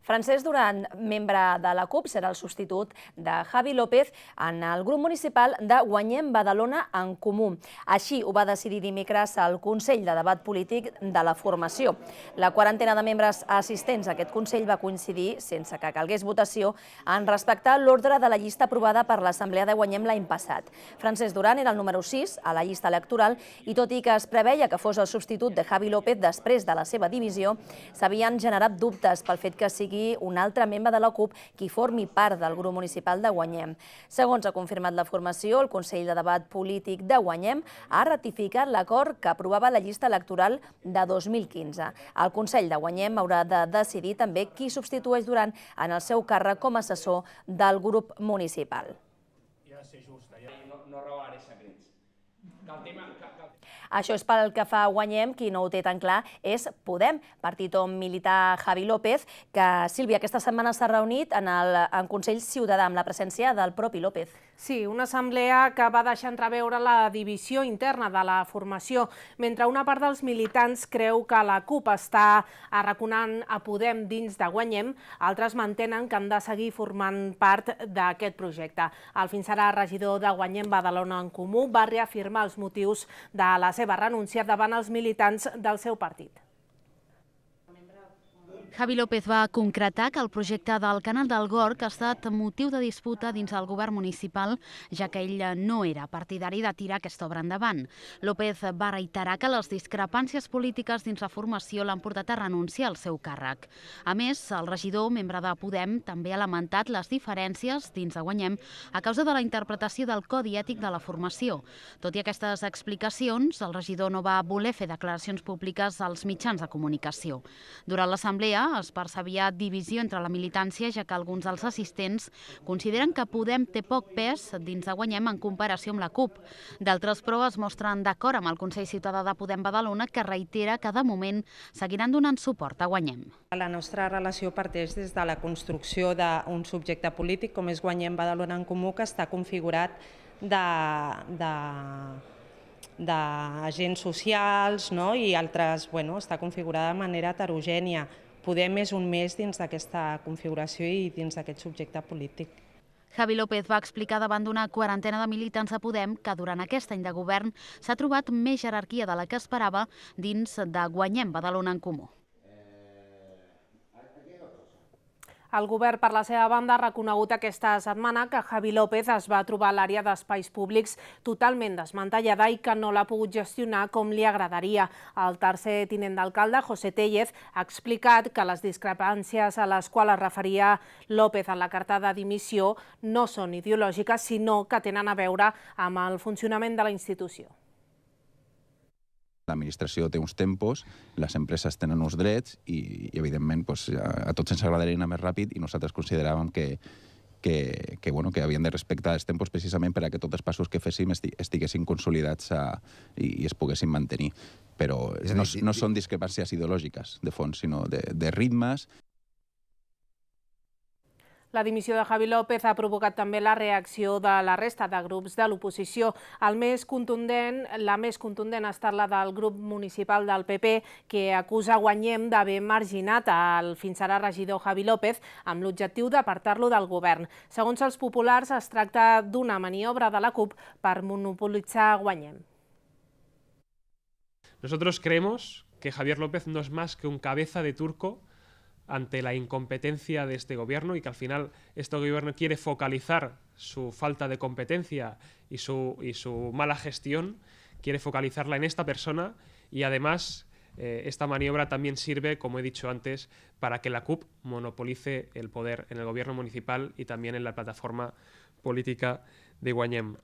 Francesc Duran, membre de la CUP, serà el substitut de Javi López en el grup municipal de Guanyem Badalona en Comú. Així ho va decidir dimecres el Consell de Debat Polític de la formació. La quarantena de membres assistents a aquest Consell va coincidir, sense que calgués votació, en respectar l'ordre de la llista aprovada per l'Assemblea de Guanyem l'any passat. Francesc Duran era el número 6 a la llista electoral i tot i que es preveia que fos el substitut de Javi López després de la seva divisió, s'havien generat dubtes pel fet que sigui un altre membre de la CUP qui formi part del grup municipal de Guanyem. Segons ha confirmat la formació, el Consell de Debat Polític de Guanyem ha ratificat l'acord que aprovava la llista electoral de 2015. El Consell de Guanyem haurà de decidir també qui substitueix Duran en el seu càrrec com a assessor del grup municipal. No revelaré secrets. Això és pel que fa a Guanyem, qui no ho té tan clar és Podem, partit on milita Javi López, que, Sílvia, aquesta setmana s'ha reunit en Consell Ciutadà amb la presència del propi López. Sí, una assemblea que va deixar entreveure la divisió interna de la formació, mentre una part dels militants creu que la CUP està arraconant a Podem dins de Guanyem, altres mantenen que han de seguir formant part d'aquest projecte. El fins ara regidor de Guanyem Badalona en Comú va reafirmar els motius de la seva renúncia davant els militants del seu partit. Javi López va concretar que el projecte del Canal del Gorg ha estat motiu de disputa dins el govern municipal, ja que ell no era partidari de tirar aquesta obra endavant. López va reiterar que les discrepàncies polítiques dins la formació l'han portat a renunciar al seu càrrec. A més, el regidor, membre de Podem, també ha lamentat les diferències dins de Guanyem a causa de la interpretació del codi ètic de la formació. Tot i aquestes explicacions, el regidor no va voler fer declaracions públiques als mitjans de comunicació. Durant l'assemblea es percebia divisió entre la militància, ja que alguns dels assistents consideren que Podem té poc pes dins de Guanyem en comparació amb la CUP. D'altres, però, es mostren d'acord amb el Consell Ciutadà de Podem Badalona, que reitera que de moment seguiran donant suport a Guanyem. La nostra relació parteix des de la construcció d'un subjecte polític com és Guanyem Badalona en Comú, que està configurat d'agents socials i altres, està configurada de manera heterogènia. Podem és un més dins d'aquesta configuració i dins d'aquest subjecte polític. Javi López va explicar davant d'una quarantena de militants de Podem que durant aquest any de govern s'ha trobat més jerarquia de la que esperava dins de Guanyem Badalona en Comú. El govern, per la seva banda, ha reconegut aquesta setmana que Javi López es va trobar a l'àrea d'espais públics totalment desmantellada i que no l'ha pogut gestionar com li agradaria. El tercer tinent d'alcalde, José Tellez, ha explicat que les discrepàncies a les quals es referia López en la carta de dimissió no són ideològiques, sinó que tenen a veure amb el funcionament de la institució. L'administració té uns tempos, les empreses tenen uns drets i evidentment, a tots ens agradaria anar més ràpid i nosaltres consideràvem que havien de respectar els tempos precisament perquè tots els passos que féssim estiguessin consolidats i es poguessin mantenir. Però no són discrepàncies ideològiques de fons, sinó de ritmes. La dimissió de Javi López ha provocat també la reacció de la resta de grups de l'oposició. La més contundent ha estat la del grup municipal del PP, que acusa Guanyem d'haver marginat el fins ara regidor Javi López amb l'objectiu d'apartar-lo del govern. Segons els populars, es tracta d'una maniobra de la CUP per monopolitzar Guanyem. Nosotros creemos que Javier López no es más que un cabeza de turco ante la incompetencia de este gobierno y que al final este gobierno quiere focalizar su falta de competencia y su mala gestión, quiere focalizarla en esta persona y además esta maniobra también sirve, como he dicho antes, para que la CUP monopolice el poder en el gobierno municipal y también en la plataforma política de Guanyem.